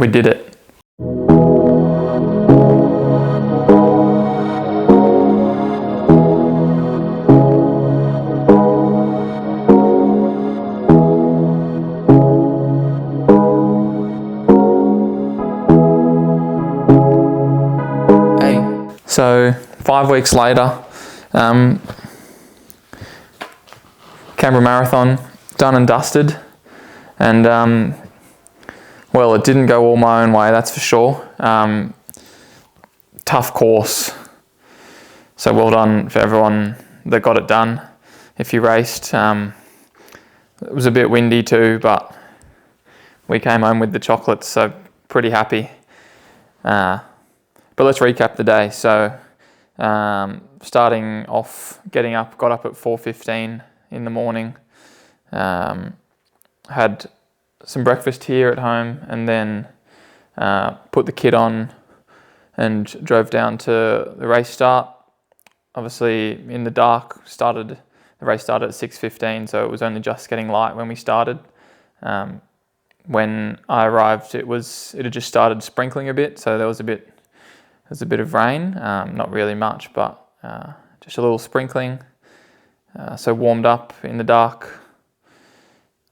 We did it. So 5 weeks later, Canberra Marathon done and dusted, and well, it didn't go all my own way, that's for sure. Tough course, so well done for everyone that got it done. If you raced, it was a bit windy too, but we came home with the chocolates, so pretty happy. But let's recap the day. So starting off, got up at 4:15 in the morning, had some breakfast here at home, and then put the kit on and drove down to the race start. Obviously in the dark, the race started at 6:15, so it was only just getting light when we started. When I arrived, it had just started sprinkling a bit, so there was a bit of rain, not really much, but just a little sprinkling. So warmed up in the dark,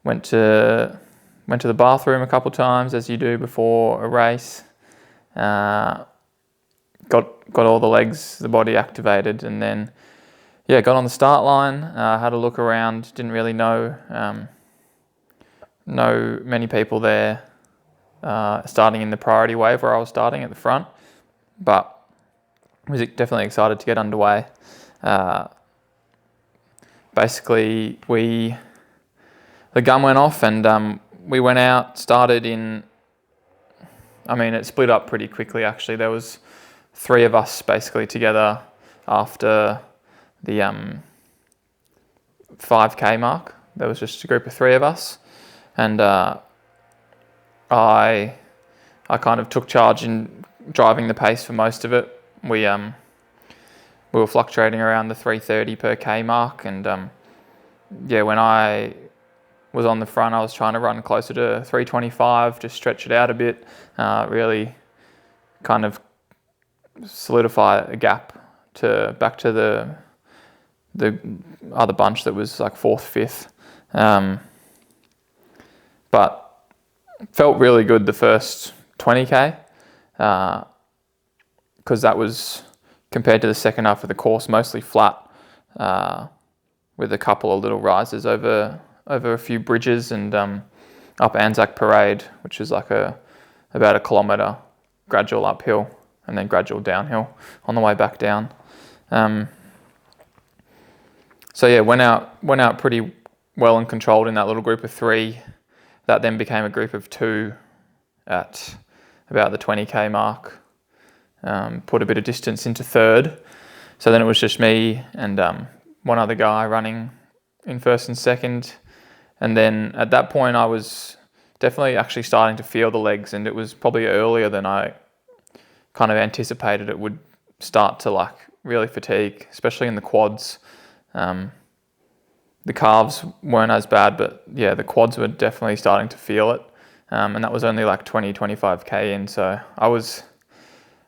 went to the bathroom a couple times, as you do before a race. Got all the body activated, and then got on the start line. Had a look around, didn't really know many people there, starting in the priority wave where I was starting at the front, but was definitely excited to get underway. Basically, the gun went off, and we went out, started in, it split up pretty quickly actually. There was 3 of us basically together after the 5K mark. There was just a group of 3 of us, and I kind of took charge in driving the pace for most of it. We were fluctuating around the 3:30 per K mark, and when I was on the front, I was trying to run closer to 3:25, just stretch it out a bit, really kind of solidify a gap back to the other bunch that was like 4th, 5th. But felt really good the first 20K, because that was, compared to the second half of the course, mostly flat, with a couple of little rises over a few bridges, and up Anzac Parade, which is like about a kilometre gradual uphill and then gradual downhill on the way back down. Went out pretty well and controlled in that little group of 3. That then became a group of 2 at about the 20K mark. Put a bit of distance into 3rd. So then it was just me and one other guy running in 1st and 2nd. And then at that point I was definitely actually starting to feel the legs, and it was probably earlier than I kind of anticipated it would start to like really fatigue, especially in the quads. The calves weren't as bad, but the quads were definitely starting to feel it. And that was only like 20-25K in, so I was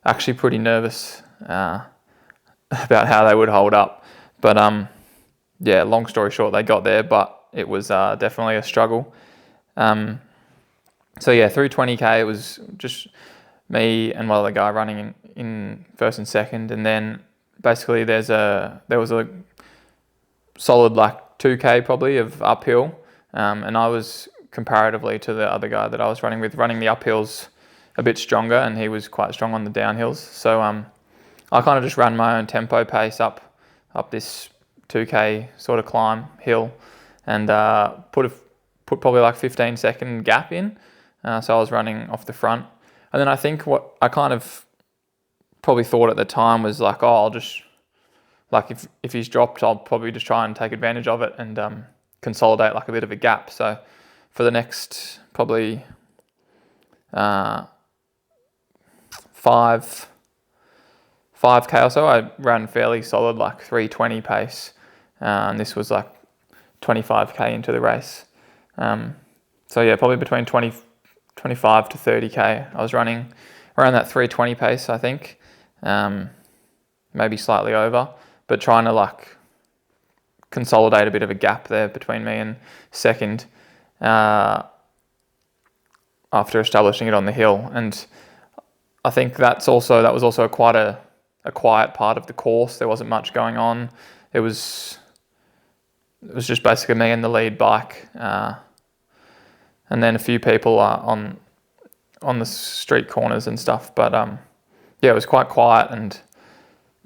actually pretty nervous about how they would hold up. But long story short, they got there, but it was definitely a struggle. Through 20K, it was just me and one other guy running in 1st and 2nd, and then basically there was a solid like 2K probably of uphill, and I was, comparatively to the other guy that I was running the uphills a bit stronger, and he was quite strong on the downhills. So I kind of just ran my own tempo pace up this 2K sort of climb hill, and put probably like 15-second gap in. So I was running off the front, and then I think what I kind of probably thought at the time was like, I'll just, like, if he's dropped, I'll probably just try and take advantage of it and consolidate like a bit of a gap. So for the next probably 5K or so, I ran fairly solid, like 3:20 pace, and this was like 25K into the race. Probably between 25 to 30k. I was running around that 320 pace, I think, maybe slightly over, but trying to like consolidate a bit of a gap there between me and second after establishing it on the hill. And I think that was also quite a quiet part of the course. There wasn't much going on. It was just basically me and the lead bike, and then a few people on the street corners and stuff. But yeah, it was quite quiet, and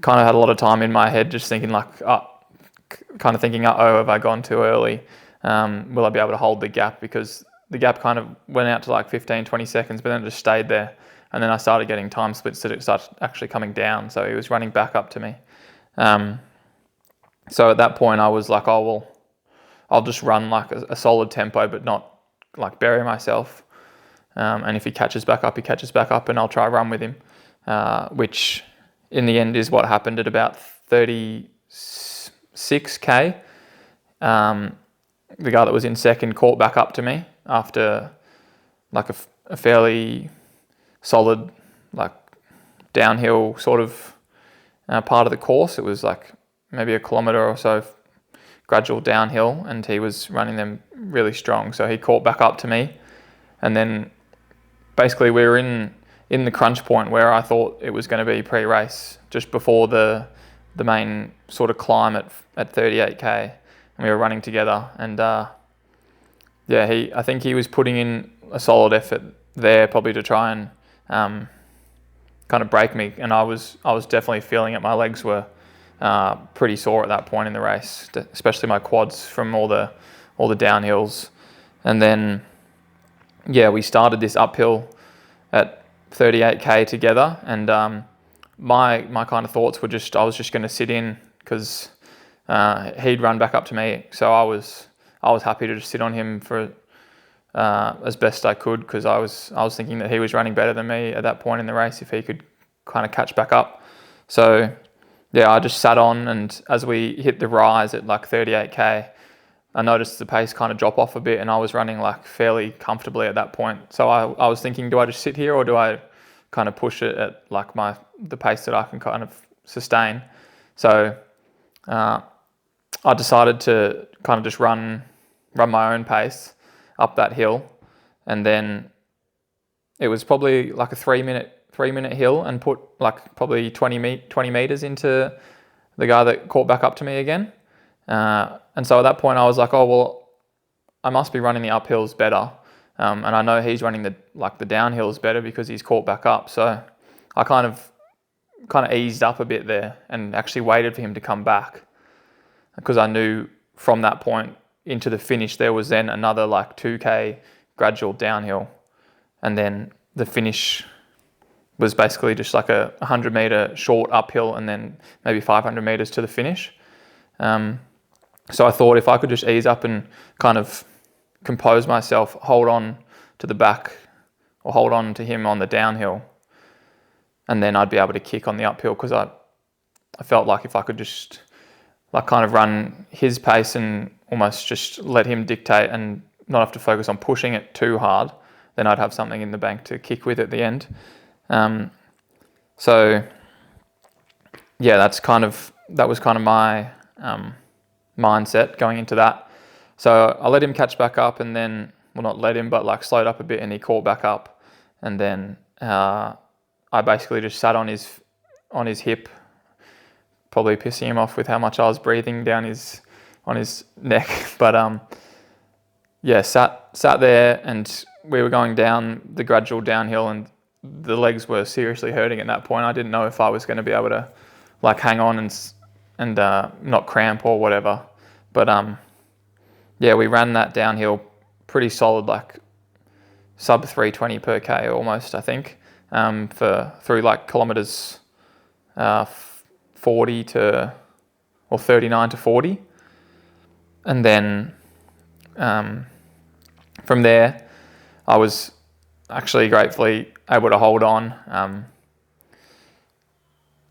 kind of had a lot of time in my head just thinking like, kind of thinking, have I gone too early? Will I be able to hold the gap? Because the gap kind of went out to like 15, 20 seconds, but then it just stayed there. And then I started getting time splits that it started actually coming down. So he was running back up to me. So at that point I was like, oh, well, I'll just run like a solid tempo, but not like bury myself. And if he catches back up, he catches back up, and I'll try run with him, which in the end is what happened at about 36k. The guy that was in second caught back up to me after like a fairly solid like downhill sort of part of the course. It was like maybe a kilometre or so gradual downhill, and he was running them really strong. So he caught back up to me, and then basically we were in the crunch point where I thought it was going to be pre-race, just before the main sort of climb at 38k, and we were running together. And yeah, I think he was putting in a solid effort there, probably to try and kind of break me, and I was definitely feeling it. My legs were pretty sore at that point in the race, especially my quads from all the downhills. And then yeah, we started this uphill at 38k together, and my kind of thoughts were I was just going to sit in, because he'd run back up to me, so I was happy to just sit on him for as best I could, because I was thinking that he was running better than me at that point in the race if he could kind of catch back up. So yeah, I just sat on, and as we hit the rise at like 38k, I noticed the pace kind of drop off a bit, and I was running like fairly comfortably at that point. So I was thinking, do I just sit here, or do I kind of push it at like the pace that I can kind of sustain? So I decided to kind of just run my own pace up that hill, and then it was probably like a 3 minute hill, and put like probably 20 meters into the guy that caught back up to me again. And so at that point I was like, oh, well, I must be running the uphills better. And I know he's running the downhills better because he's caught back up. So I kind of eased up a bit there and actually waited for him to come back, because I knew from that point into the finish there was then another like 2k gradual downhill, and then the finish was basically just like a 100 meter short uphill, and then maybe 500 meters to the finish. So I thought if I could just ease up and kind of compose myself, hold on to the back, or hold on to him on the downhill, and then I'd be able to kick on the uphill, because I felt like if I could just like kind of run his pace and almost just let him dictate and not have to focus on pushing it too hard, then I'd have something in the bank to kick with at the end. So yeah, that was kind of my mindset going into that. So I let him catch back up, and then, well, not let him, but like slowed up a bit, and he caught back up, and then I basically just sat on his hip, probably pissing him off with how much I was breathing down on his neck. But yeah, sat there, and we were going down the gradual downhill, and the legs were seriously hurting at that point. I didn't know if I was going to be able to like hang on and not cramp or whatever. But yeah, we ran that downhill pretty solid, like sub 320 per K almost, I think, through like kilometers 40 to, or 39 to 40. And then from there, I was actually gratefully able to hold on.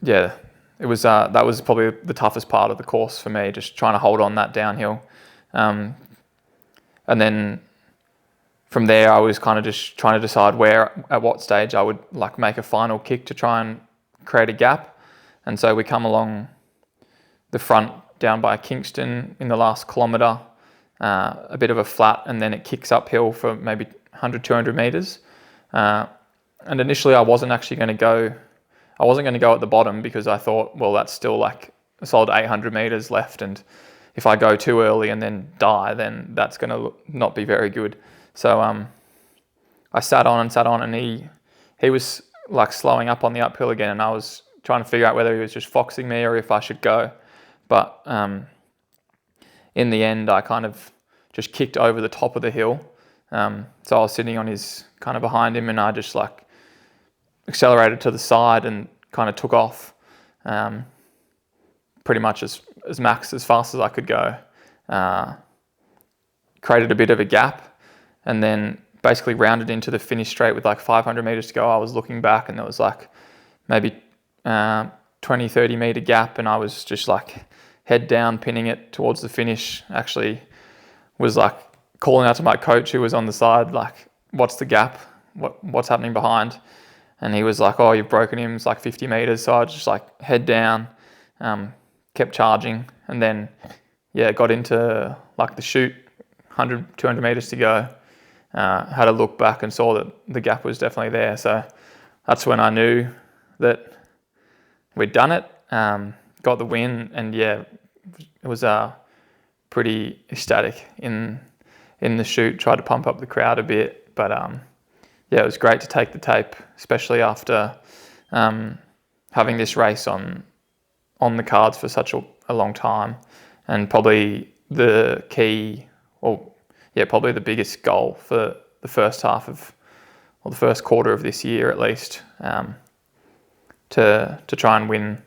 Yeah, it was that was probably the toughest part of the course for me, just trying to hold on that downhill. And then from there, I was kind of just trying to decide at what stage I would like make a final kick to try and create a gap. And so we come along the front down by Kingston in the last kilometre, a bit of a flat, and then it kicks uphill for maybe 100, 200 metres. And initially I wasn't going to go at the bottom, because I thought, well, that's still like a solid 800 metres left, and if I go too early and then die, then that's going to not be very good. So I sat on, and he was like slowing up on the uphill again, and I was trying to figure out whether he was just foxing me or if I should go. But in the end, I kind of just kicked over the top of the hill. So I was sitting on his kind of behind him, and I just like accelerated to the side and kind of took off, pretty much as fast as I could go. Created a bit of a gap, and then basically rounded into the finish straight with like 500 meters to go. I was looking back, and there was like maybe 20, 30 meter gap, and I was just like head down, pinning it towards the finish. Actually was like calling out to my coach, who was on the side, like, what's the gap? What's happening behind? And he was like, oh, you've broken him. It's like 50 meters. So I just like head down, kept charging, and then, got into like the chute, 100, 200 meters to go. Had a look back and saw that the gap was definitely there. So that's when I knew that we'd done it, got the win, and it was pretty ecstatic in the chute. Tried to pump up the crowd a bit, but it was great to take the tape, especially after having this race on the cards for such a long time, and probably the key, probably the biggest goal for the first half the first quarter of this year at least, to try and win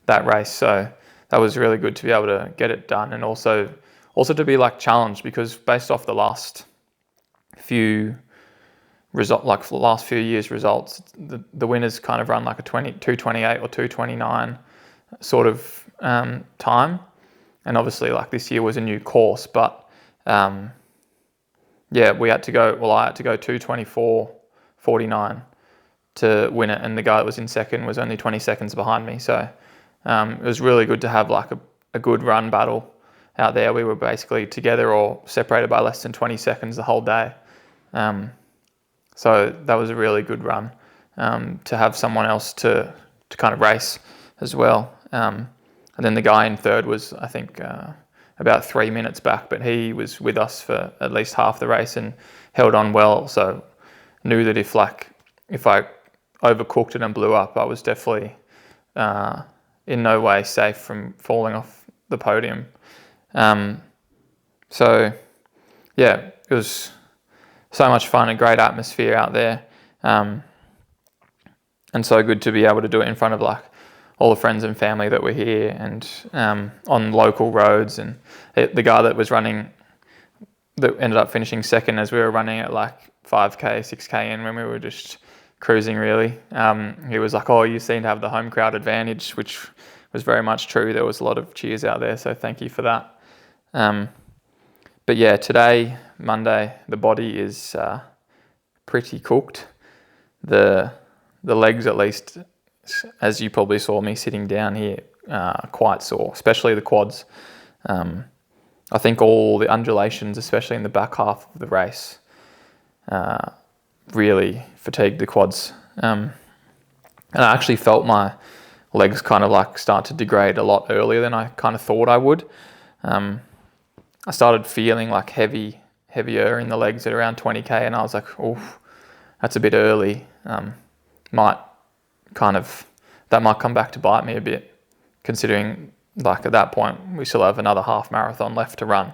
that race. So that was really good to be able to get it done, and also to be like challenged, because based off the last few years' results, the winners kind of run like a 2:28 or 2:29 sort of time, and obviously like this year was a new course, but I had to go 2:24:49 to win it, and the guy that was in second was only 20 seconds behind me. So it was really good to have like a good run battle out there. We were basically together or separated by less than 20 seconds the whole day. So that was a really good run, to have someone else to kind of race as well. And then the guy in third was, I think, about 3 minutes back, but he was with us for at least half the race and held on well. So knew that if I overcooked it and blew up, I was definitely in no way safe from falling off the podium. It was so much fun, a great atmosphere out there, and so good to be able to do it in front of like all the friends and family that were here, and on local roads. And the guy that ended up finishing second as we were running at like 5k, 6k in, when we were just cruising really, he was like, oh, you seem to have the home crowd advantage, which was very much true. There was a lot of cheers out there, so thank you for that. But today, Monday, the body is pretty cooked. The legs, at least, as you probably saw me sitting down here, quite sore, especially the quads. I think all the undulations, especially in the back half of the race, really fatigued the quads. And I actually felt my legs kind of like start to degrade a lot earlier than I kind of thought I would. I started feeling like heavier in the legs at around 20k, and I was like, oh, that's a bit early. That might come back to bite me a bit, considering like at that point we still have another half marathon left to run,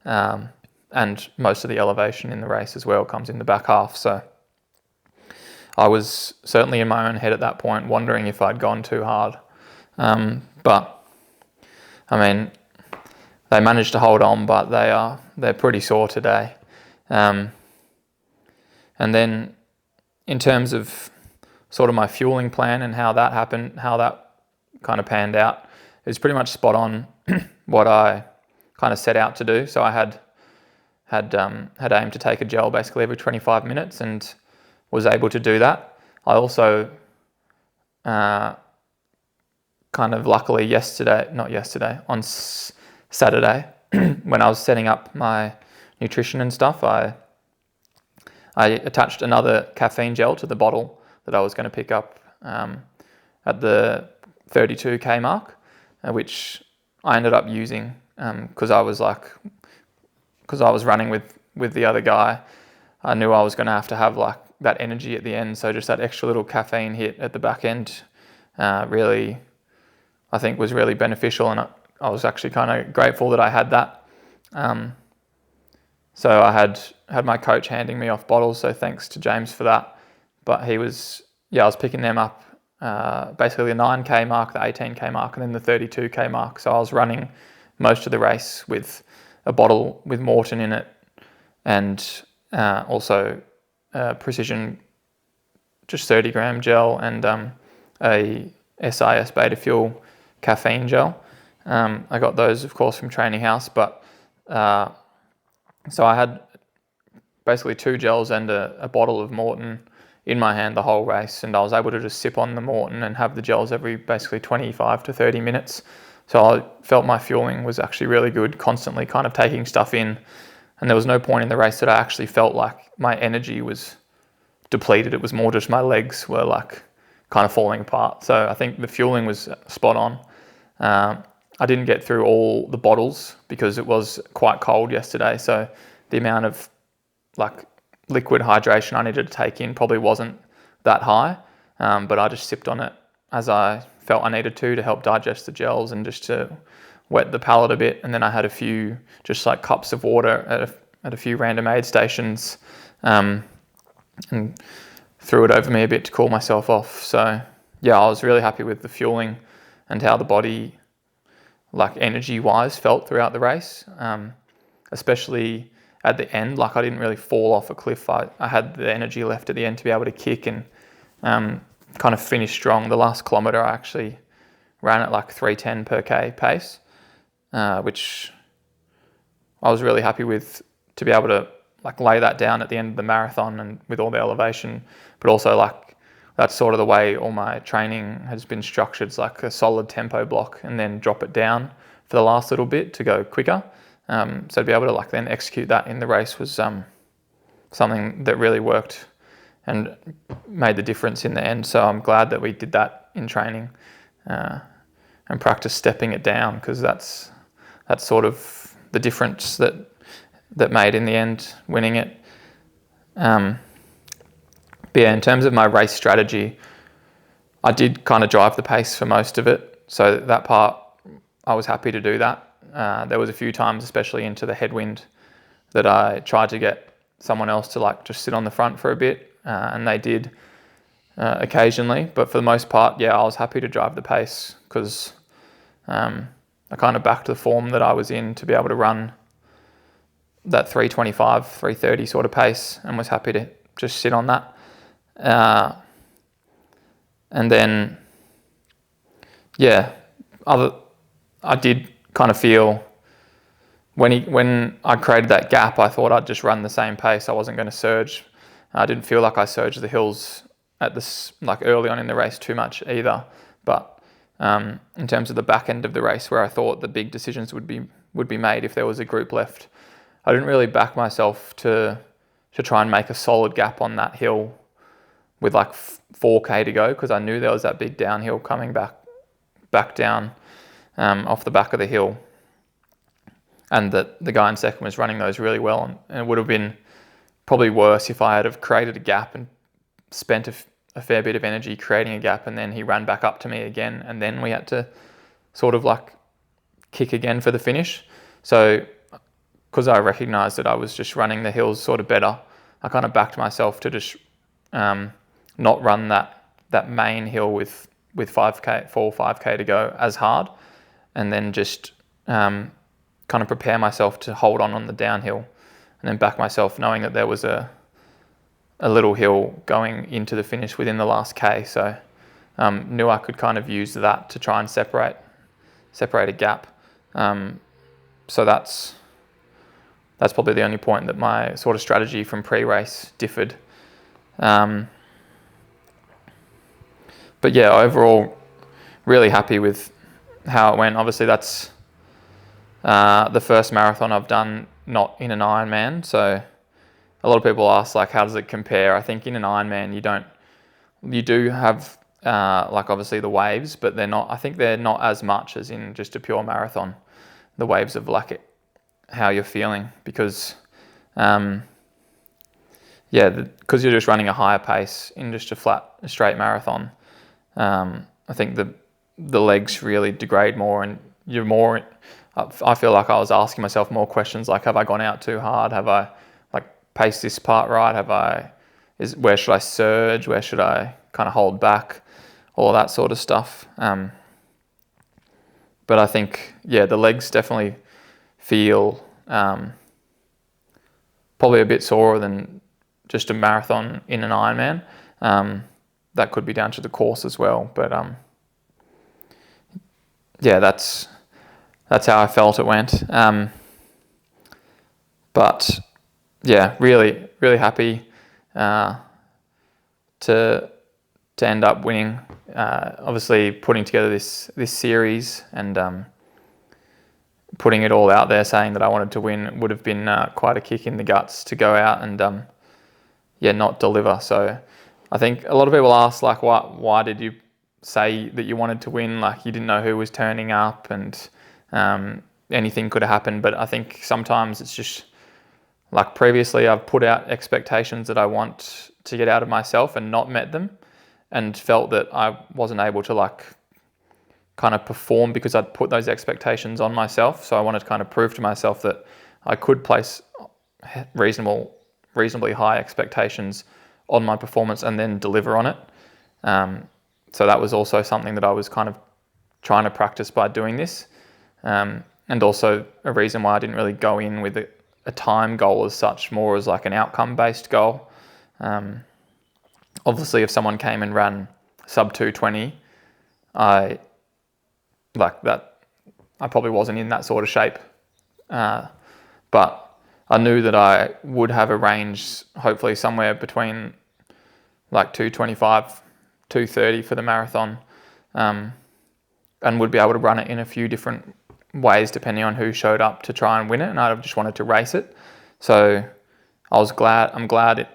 and most of the elevation in the race as well comes in the back half. So I was certainly in my own head at that point, wondering if I'd gone too hard, but I mean, they managed to hold on, but they're pretty sore today. And then in terms of sort of my fueling plan and how that happened, how that kind of panned out, is pretty much spot on what I kind of set out to do. So I had had aimed to take a gel basically every 25 minutes and was able to do that. I also kind of luckily on Saturday, when I was setting up my nutrition and stuff, I attached another caffeine gel to the bottle that I was going to pick up at the 32k mark, which I ended up using because I was running with the other guy. I knew I was going to have like that energy at the end, so just that extra little caffeine hit at the back end really, I think, was really beneficial, and I was actually kind of grateful that I had that. So I had my coach handing me off bottles, so thanks to James for that. But I was picking them up basically the 9k mark, the 18k mark, and then the 32k mark. So I was running most of the race with a bottle with Morton in it, and also precision, just 30 gram gel, and a SIS Beta Fuel caffeine gel. I got those, of course, from Training House, but so I had basically 2 gels and a bottle of Morton in my hand the whole race, and I was able to just sip on the Morton and have the gels every basically 25 to 30 minutes. So I felt my fueling was actually really good, constantly kind of taking stuff in, and there was no point in the race that I actually felt like my energy was depleted. It was more just my legs were like kind of falling apart. So I think the fueling was spot on. I didn't get through all the bottles because it was quite cold yesterday, so the amount of like liquid hydration I needed to take in probably wasn't that high, but I just sipped on it as I felt I needed to help digest the gels and just to wet the palate a bit. And then I had a few just like cups of water at a few random aid stations, and threw it over me a bit to cool myself off. So yeah, I was really happy with the fueling and how the body, like energy wise, felt throughout the race, especially at the end. Like I didn't really fall off a cliff. I had the energy left at the end to be able to kick and kind of finish strong. The last kilometre I actually ran at like 3:10 per k pace, which I was really happy with, to be able to like lay that down at the end of the marathon and with all the elevation. But also like that's sort of the way all my training has been structured. It's like a solid tempo block and then drop it down for the last little bit to go quicker. So to be able to like then execute that in the race was something that really worked and made the difference in the end. So I'm glad that we did that in training and practice stepping it down, because that's sort of the difference that made in the end winning it. But yeah, in terms of my race strategy, I did kind of drive the pace for most of it. So that part, I was happy to do that. There was a few times, especially into the headwind, that I tried to get someone else to like just sit on the front for a bit, and they did occasionally. But for the most part, yeah, I was happy to drive the pace, because I kind of backed the form that I was in to be able to run that 3:25, 3:30 sort of pace, and was happy to just sit on that. And then, yeah, I did kind of feel when I created that gap, I thought I'd just run the same pace. I wasn't going to surge. I didn't feel like I surged the hills at this like early on in the race too much either. But in terms of the back end of the race, where I thought the big decisions would be made if there was a group left, I didn't really back myself to try and make a solid gap on that hill with like 4k to go, because I knew there was that big downhill coming back down off the back of the hill, and that the guy in second was running those really well, and it would have been probably worse if I had have created a gap and spent a fair bit of energy creating a gap, and then he ran back up to me again, and then we had to sort of like kick again for the finish. So because I recognised that I was just running the hills sort of better, I kind of backed myself to just not run that main hill with 5k to go as hard, and then just kind of prepare myself to hold on the downhill, and then back myself knowing that there was a little hill going into the finish within the last k. So knew I could kind of use that to try and separate a gap. So that's that's probably the only point that my sort of strategy from pre-race differed. But yeah, overall, really happy with how it went. Obviously, that's the first marathon I've done not in an Ironman. So a lot of people ask, like, how does it compare? I think in an Ironman, you do have like obviously the waves, but I think they're not as much as in just a pure marathon. The waves of like how you're feeling, because because you're just running a higher pace in just a straight marathon. I think the legs really degrade more, and you're more. I feel like I was asking myself more questions like, have I gone out too hard? Have I like paced this part right? Where should I surge? Where should I kind of hold back? All of that sort of stuff. But I think, the legs definitely feel probably a bit sorer than just a marathon in an Ironman. That could be down to the course as well. But that's how I felt it went. But yeah, really, really happy to end up winning. Obviously, putting together this series and putting it all out there, saying that I wanted to win, would have been quite a kick in the guts to go out and not deliver. So I think a lot of people ask, like, why did you say that you wanted to win? Like, you didn't know who was turning up, and anything could have happened. But I think sometimes it's just like, previously I've put out expectations that I want to get out of myself and not met them, and felt that I wasn't able to like kind of perform because I'd put those expectations on myself. So I wanted to kind of prove to myself that I could place reasonably high expectations on my performance and then deliver on it. So that was also something that I was kind of trying to practice by doing this. And also a reason why I didn't really go in with a time goal as such, more as like an outcome-based goal. Obviously, if someone came and ran sub 2:20, I probably wasn't in that sort of shape. But I knew that I would have a range, hopefully somewhere between like 2:25, 2:30 for the marathon, and would be able to run it in a few different ways depending on who showed up to try and win it, and I just wanted to race it. So I'm glad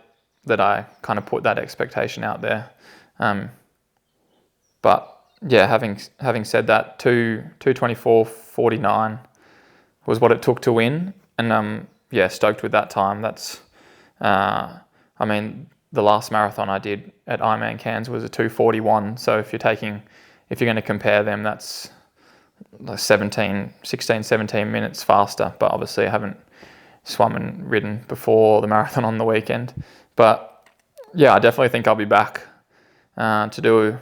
that I kind of put that expectation out there. But yeah, having said that, 2:24:49 was what it took to win, and stoked with that time. That's the last marathon I did at Ironman Cairns was a 2:41. So if you're going to compare them, that's like 16, 17 minutes faster. But obviously I haven't swum and ridden before the marathon on the weekend. But yeah, I definitely think I'll be back to do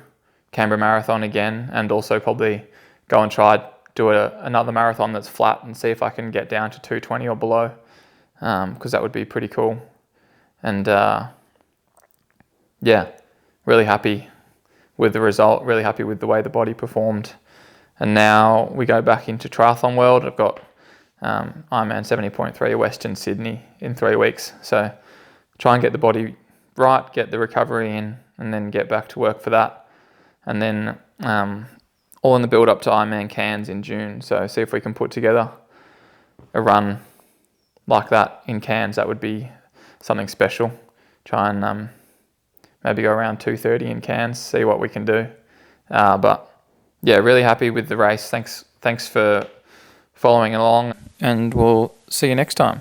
Canberra Marathon again, and also probably go and try do another marathon that's flat and see if I can get down to 2:20 or below, because that would be pretty cool. And really happy with the result, really happy with the way the body performed. And now we go back into triathlon world. I've got Ironman 70.3 Western Sydney in 3 weeks. So try and get the body right, get the recovery in, and then get back to work for that. And then all in the build up to Ironman Cairns in June. So see if we can put together a run like that in Cairns. That would be something special. Try and maybe go around 2:30 in Cairns, see what we can do. But yeah, really happy with the race. Thanks for following along, and we'll see you next time.